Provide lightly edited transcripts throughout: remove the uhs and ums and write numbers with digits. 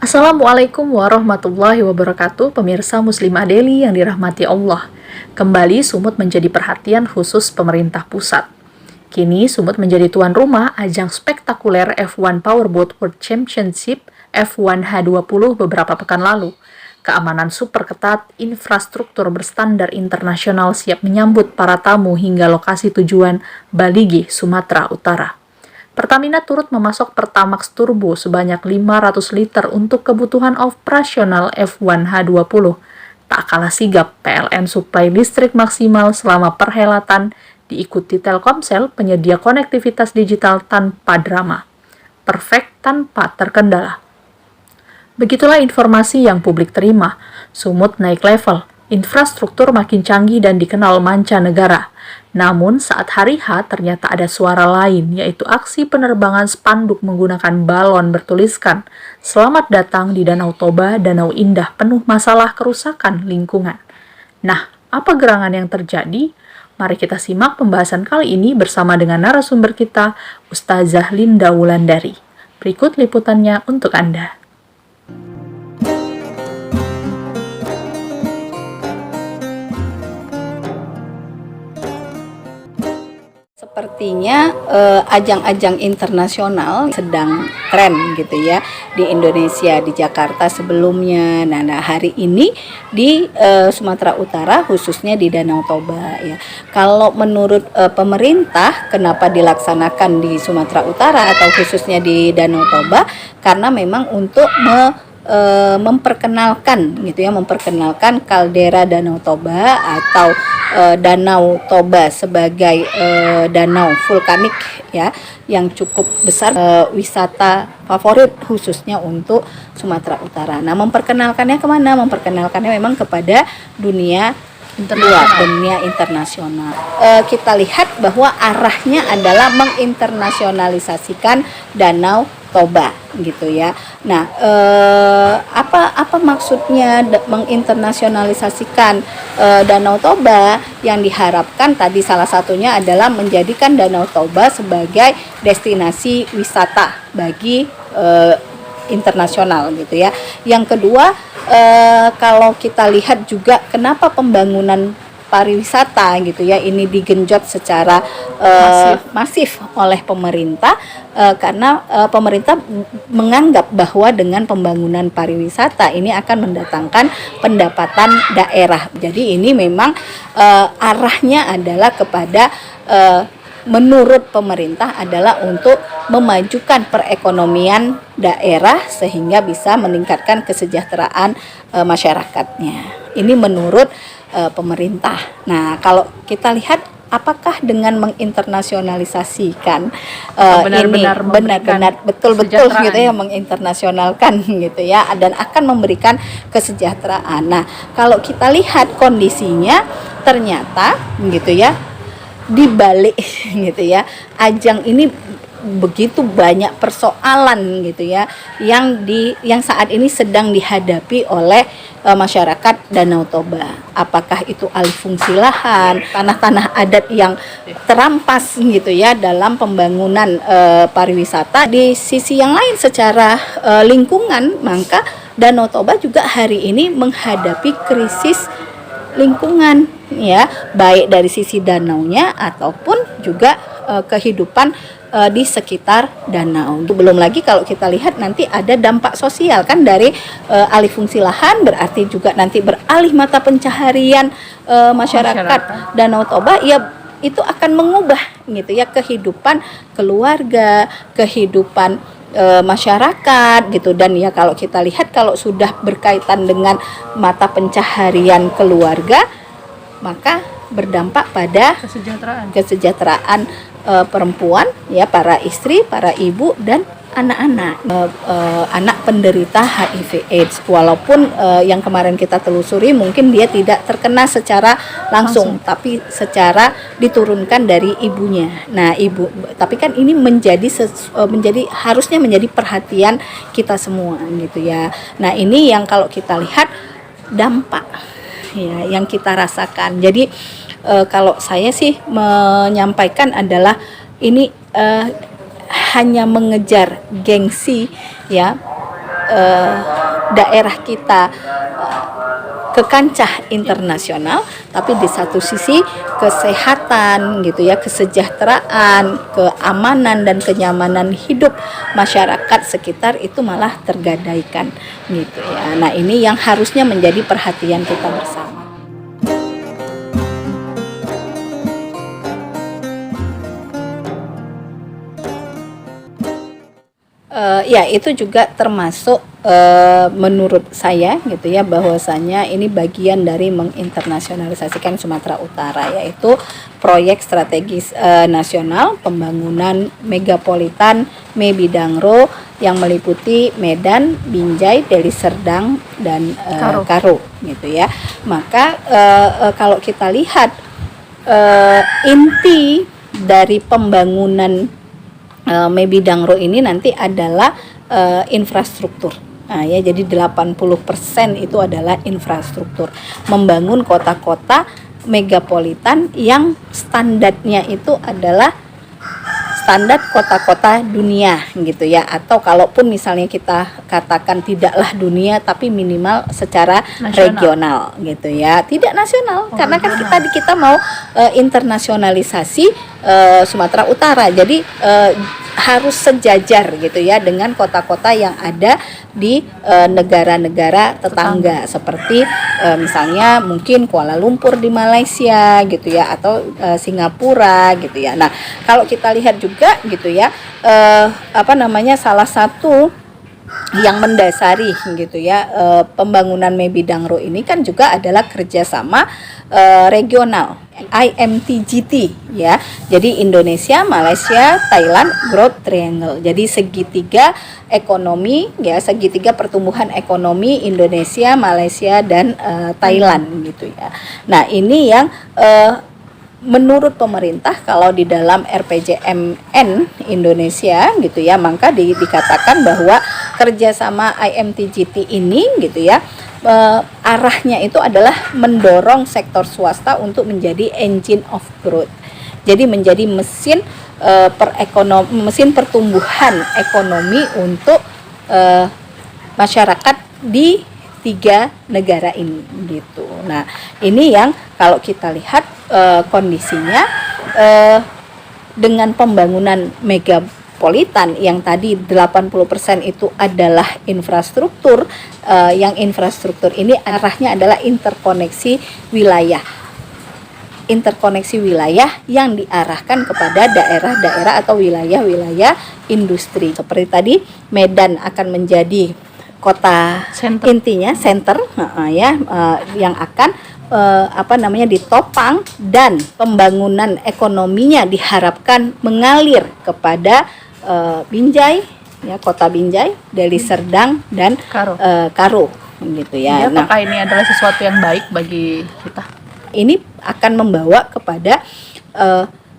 Assalamualaikum warahmatullahi wabarakatuh, pemirsa Muslimah Daily yang dirahmati Allah. Kembali Sumut menjadi perhatian khusus pemerintah pusat. Kini Sumut menjadi tuan rumah ajang spektakuler F1 Powerboat World Championship F1 H20 beberapa pekan lalu. Keamanan super ketat, infrastruktur berstandar internasional siap menyambut para tamu hingga lokasi tujuan Baligi, Sumatera Utara. Pertamina turut memasok Pertamax Turbo sebanyak 500 liter untuk kebutuhan operasional F1 H20. Tak kalah sigap, PLN suplai listrik maksimal selama perhelatan diikuti Telkomsel, penyedia konektivitas digital tanpa drama. Perfect tanpa terkendala. Begitulah informasi yang publik terima. Sumut naik level, infrastruktur makin canggih dan dikenal mancanegara. Namun saat hari H ternyata ada suara lain, yaitu aksi penerbangan spanduk menggunakan balon bertuliskan "Selamat datang di Danau Toba, Danau Indah penuh masalah kerusakan lingkungan". Nah, apa gerangan yang terjadi? Mari kita simak pembahasan kali ini bersama dengan narasumber kita, Ustazah Linda Wulandari. Berikut liputannya untuk Anda. Sepertinya ajang-ajang internasional sedang tren gitu ya di Indonesia, di Jakarta sebelumnya. Nah hari ini di Sumatera Utara, khususnya di Danau Toba ya. Kalau menurut pemerintah, kenapa dilaksanakan di Sumatera Utara atau khususnya di Danau Toba? Karena memang untuk memperkenalkan gitu ya, memperkenalkan kaldera Danau Toba atau Danau Toba sebagai danau vulkanik ya yang cukup besar, wisata favorit khususnya untuk Sumatera Utara. Nah, memperkenalkannya kemana? Memperkenalkannya memang kepada dunia internasional. Kita lihat bahwa arahnya adalah menginternasionalisasikan Danau Toba gitu ya. Nah, apa maksudnya menginternasionalisasikan Danau Toba? Yang diharapkan tadi salah satunya adalah menjadikan Danau Toba sebagai destinasi wisata bagi internasional gitu ya. Yang kedua, kalau kita lihat juga kenapa pembangunan pariwisata gitu ya ini digenjot secara masif oleh pemerintah, karena pemerintah menganggap bahwa dengan pembangunan pariwisata ini akan mendatangkan pendapatan daerah. Jadi ini memang arahnya adalah kepada menurut pemerintah adalah untuk memajukan perekonomian daerah sehingga bisa meningkatkan kesejahteraan masyarakatnya. Ini menurut pemerintah. Nah, kalau kita lihat apakah dengan menginternasionalisasikan Benar-benar betul-betul gitu ya, menginternasionalkan gitu ya, dan akan memberikan kesejahteraan. Nah, kalau kita lihat kondisinya ternyata gitu ya, dibalik gitu ya, ajang ini begitu banyak persoalan gitu ya yang saat ini sedang dihadapi oleh masyarakat Danau Toba. Apakah itu alih fungsi lahan, tanah-tanah adat yang terampas gitu ya dalam pembangunan pariwisata. Di sisi yang lain secara lingkungan, maka Danau Toba juga hari ini menghadapi krisis lingkungan ya, baik dari sisi danaunya ataupun juga kehidupan di sekitar danau. Belum lagi kalau kita lihat nanti ada dampak sosial kan dari alih fungsi lahan, berarti juga nanti beralih mata pencaharian masyarakat Danau Toba ya, itu akan mengubah gitu ya kehidupan keluarga, kehidupan masyarakat gitu. Dan ya kalau kita lihat kalau sudah berkaitan dengan mata pencaharian keluarga, maka berdampak pada kesejahteraan perempuan ya, para istri, para ibu dan anak-anak, anak penderita HIV/AIDS. Walaupun yang kemarin kita telusuri mungkin dia tidak terkena secara langsung, tapi secara diturunkan dari ibunya. Nah, tapi kan ini harusnya menjadi perhatian kita semua gitu ya. Nah, ini yang kalau kita lihat dampak ya yang kita rasakan. Jadi kalau saya sih menyampaikan adalah ini hanya mengejar gengsi ya, daerah kita ke kancah internasional, tapi di satu sisi kesehatan gitu ya, kesejahteraan, keamanan dan kenyamanan hidup masyarakat sekitar itu malah tergadaikan gitu ya. Nah, ini yang harusnya menjadi perhatian kita bersama. Ya, itu juga termasuk menurut saya gitu ya, bahwasanya ini bagian dari menginternasionalisasikan Sumatera Utara, yaitu proyek strategis nasional pembangunan megapolitan Mebidangro yang meliputi Medan, Binjai, Deli Serdang dan Karo gitu ya. Maka kalau kita lihat inti dari pembangunan Mebidangro ini nanti adalah infrastruktur. Nah, ya, jadi 80% itu adalah infrastruktur. Membangun kota-kota megapolitan yang standarnya itu adalah standar kota-kota dunia gitu ya, atau kalaupun misalnya kita katakan tidaklah dunia tapi minimal secara regional gitu ya, tidak nasional, karena kan kita mau internasionalisasi Sumatera Utara, jadi harus sejajar gitu ya dengan kota-kota yang ada di negara-negara tetangga seperti misalnya mungkin Kuala Lumpur di Malaysia gitu ya, atau Singapura gitu ya. Nah, kalau kita lihat juga gitu ya, salah satu yang mendasari gitu ya pembangunan Mebidangro ini kan juga adalah kerjasama regional, IMTGT ya. Jadi Indonesia, Malaysia, Thailand Growth Triangle. Jadi segitiga ekonomi ya, segitiga pertumbuhan ekonomi Indonesia, Malaysia dan Thailand gitu ya. Nah, ini yang menurut pemerintah kalau di dalam RPJMN Indonesia gitu ya, maka dikatakan bahwa kerjasama IMTGT ini gitu ya, arahnya itu adalah mendorong sektor swasta untuk menjadi engine of growth. Jadi menjadi mesin mesin pertumbuhan ekonomi untuk masyarakat di 3 negara ini gitu. Nah, ini yang kalau kita lihat kondisinya dengan pembangunan megapolitan yang tadi 80% itu adalah infrastruktur, yang infrastruktur ini arahnya adalah interkoneksi wilayah yang diarahkan kepada daerah-daerah atau wilayah-wilayah industri. Seperti tadi Medan akan menjadi kota intinya center yang akan ditopang, dan pembangunan ekonominya diharapkan mengalir kepada Binjai ya, kota Binjai, Deli Serdang dan Karo gitu ya. Nah, apakah ini adalah sesuatu yang baik bagi kita? Ini akan membawa kepada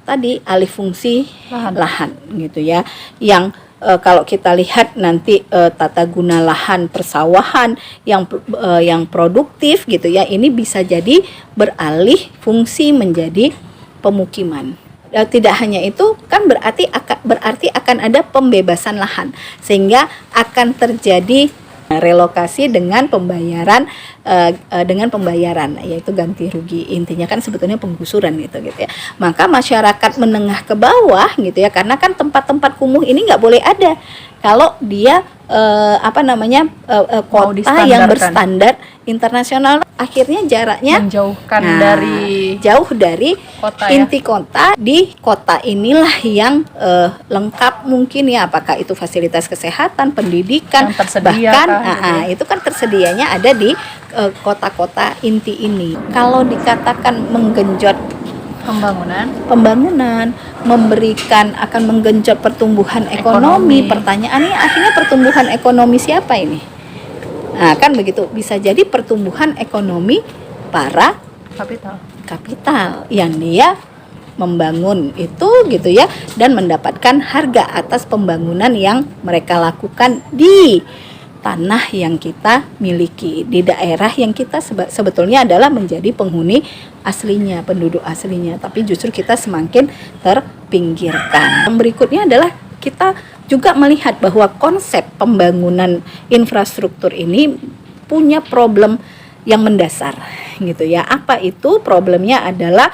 tadi alih fungsi lahan gitu ya, yang kalau kita lihat nanti tata guna lahan persawahan yang produktif gitu ya, ini bisa jadi beralih fungsi menjadi pemukiman. Tidak hanya itu, kan berarti akan ada pembebasan lahan, sehingga akan terjadi relokasi dengan pembayaran yaitu ganti rugi, intinya kan sebetulnya penggusuran gitu ya. Maka masyarakat menengah ke bawah gitu ya, karena kan tempat-tempat kumuh ini nggak boleh ada kalau dia kota yang berstandar internasional, akhirnya jaraknya menjauhkan jauh dari kota, inti kota. Di kota inilah yang lengkap mungkin ya, apakah itu fasilitas kesehatan, pendidikan, bahkan itu kan tersedianya ada di kota-kota inti ini. Kalau dikatakan menggenjot pembangunan akan menggenjot pertumbuhan ekonomi. Pertanyaannya akhirnya pertumbuhan ekonomi siapa ini? Nah, kan begitu, bisa jadi pertumbuhan ekonomi para kapital yang dia membangun itu gitu ya, dan mendapatkan harga atas pembangunan yang mereka lakukan di tanah yang kita miliki, di daerah yang kita sebetulnya adalah menjadi penghuni aslinya, penduduk aslinya, tapi justru kita semakin terpinggirkan. Yang berikutnya adalah kita juga melihat bahwa konsep pembangunan infrastruktur ini punya problem yang mendasar gitu ya. Apa itu? Problemnya adalah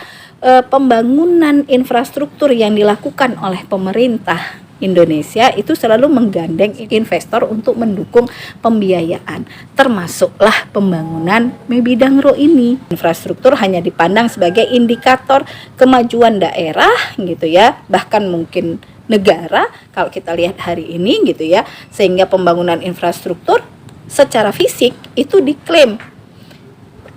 pembangunan infrastruktur yang dilakukan oleh pemerintah Indonesia itu selalu menggandeng investor untuk mendukung pembiayaan, termasuklah pembangunan Mebidangro ini. Infrastruktur hanya dipandang sebagai indikator kemajuan daerah gitu ya, bahkan mungkin negara kalau kita lihat hari ini gitu ya, sehingga pembangunan infrastruktur secara fisik itu diklaim.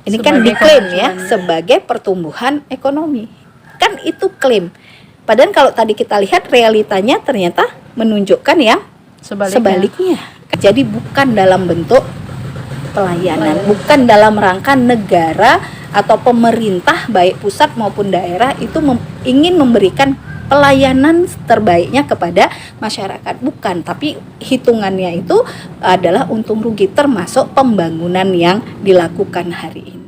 Ini kan diklaim ya sebagai pertumbuhan ekonomi. Kan itu klaim. Padahal kalau tadi kita lihat realitanya ternyata menunjukkan yang sebaliknya. Jadi bukan dalam bentuk pelayanan, bukan dalam rangka negara atau pemerintah baik pusat maupun daerah itu ingin memberikan pelayanan terbaiknya kepada masyarakat, bukan, tapi hitungannya itu adalah untung rugi termasuk pembangunan yang dilakukan hari ini.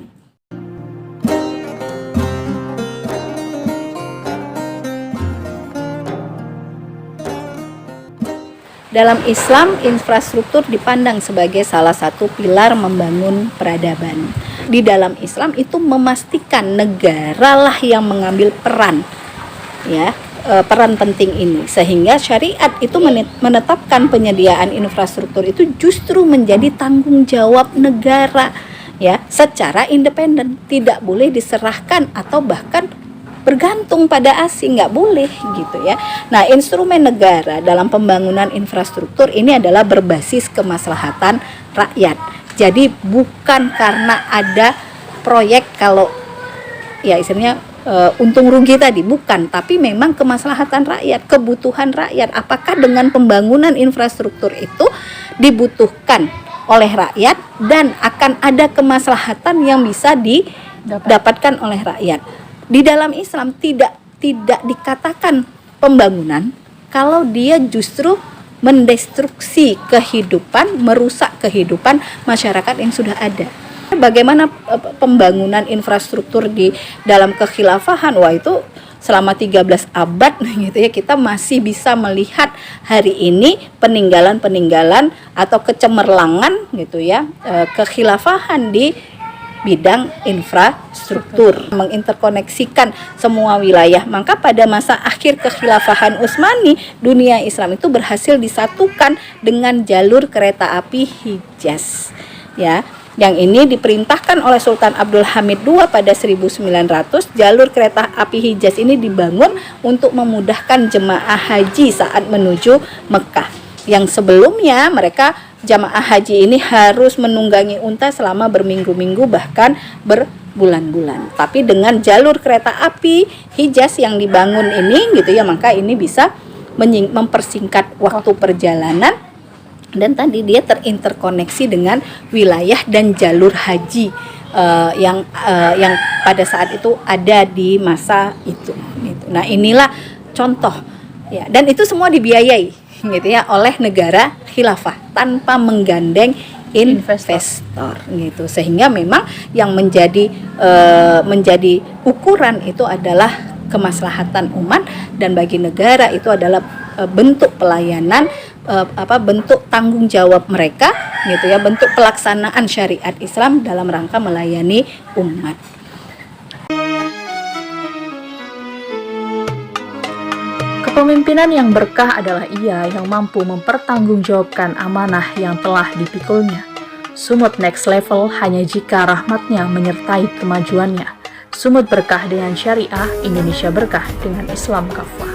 Dalam Islam, infrastruktur dipandang sebagai salah satu pilar membangun peradaban. Di dalam Islam itu memastikan negara lah yang mengambil peran, ya, peran penting ini, sehingga syariat itu menetapkan penyediaan infrastruktur itu justru menjadi tanggung jawab negara, ya, secara independen, tidak boleh diserahkan atau bahkan bergantung pada asing, nggak boleh gitu ya. Nah, instrumen negara dalam pembangunan infrastruktur ini adalah berbasis kemaslahatan rakyat. Jadi bukan karena ada proyek kalau ya istilahnya untung rugi tadi, bukan, tapi memang kemaslahatan rakyat, kebutuhan rakyat. Apakah dengan pembangunan infrastruktur itu dibutuhkan oleh rakyat dan akan ada kemaslahatan yang bisa didapatkan oleh rakyat. Di dalam Islam tidak dikatakan pembangunan kalau dia justru mendestruksi kehidupan, merusak kehidupan masyarakat yang sudah ada. Bagaimana pembangunan infrastruktur di dalam kekhilafahan? Wah, itu selama 13 abad gitu ya, kita masih bisa melihat hari ini peninggalan-peninggalan atau kecemerlangan gitu ya, kekhilafahan di bidang infrastruktur, menginterkoneksikan semua wilayah. Maka pada masa akhir kekhilafahan Utsmani, dunia Islam itu berhasil disatukan dengan jalur kereta api Hijaz, ya. Yang ini diperintahkan oleh Sultan Abdul Hamid II pada 1900. Jalur kereta api Hijaz ini dibangun untuk memudahkan jemaah haji saat menuju Mekah. Yang sebelumnya mereka jamaah haji ini harus menunggangi unta selama berminggu-minggu bahkan berbulan-bulan. Tapi dengan jalur kereta api Hijaz yang dibangun ini gitu ya, maka ini bisa mempersingkat waktu perjalanan, dan tadi dia terinterkoneksi dengan wilayah dan jalur haji yang pada saat itu ada di masa itu gitu. Nah, inilah contoh ya, dan itu semua dibiayai gitu ya oleh negara khilafah tanpa menggandeng investor gitu, sehingga memang yang menjadi ukuran itu adalah kemaslahatan umat, dan bagi negara itu adalah bentuk pelayanan, bentuk tanggung jawab mereka gitu ya, bentuk pelaksanaan syariat Islam dalam rangka melayani umat. Kepemimpinan yang berkah adalah ia yang mampu mempertanggungjawabkan amanah yang telah dipikulnya. Sumut next level hanya jika rahmatnya menyertai kemajuannya. Sumut berkah dengan syariah, Indonesia berkah dengan Islam kafah.